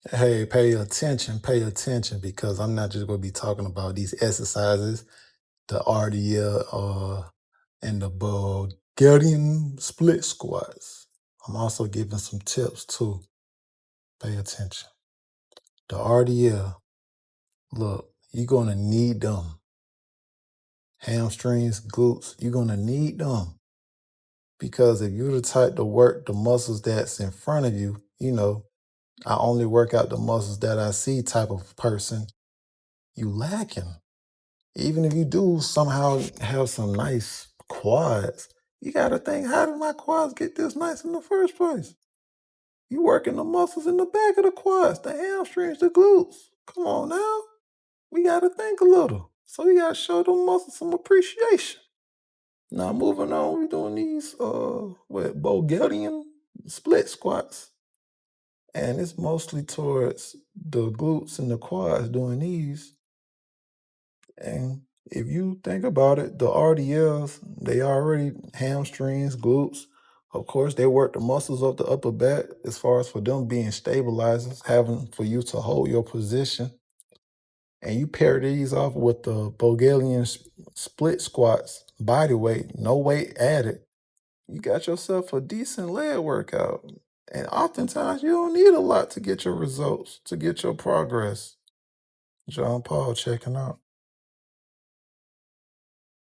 Hey, pay attention, because I'm not just going to be talking about these exercises, the RDL and the Bulgarian split squats. I'm also giving some tips too. Pay attention. The RDL, look, you're going to need them. Hamstrings, glutes, you're going to need them. Because if you're the type to work the muscles that's in front of you, I only work out the muscles that I see type of person, you lacking. Even if you do somehow have some nice quads, you got to think, how did my quads get this nice in the first place? You working the muscles in the back of the quads, the hamstrings, the glutes. Come on now. We got to think a little. So you got to show them muscles some appreciation. Now moving on, we're doing these Bulgarian split squats. And it's mostly towards the glutes and the quads doing these. And if you think about it, the RDLs, they already hamstrings, glutes. Of course, they work the muscles of the upper back as far as for them being stabilizers, having for you to hold your position. And you pair these off with the Bulgarian split squats, body weight, no weight added. You got yourself a decent leg workout. And oftentimes you don't need a lot to get your results, to get your progress. John Paul checking out.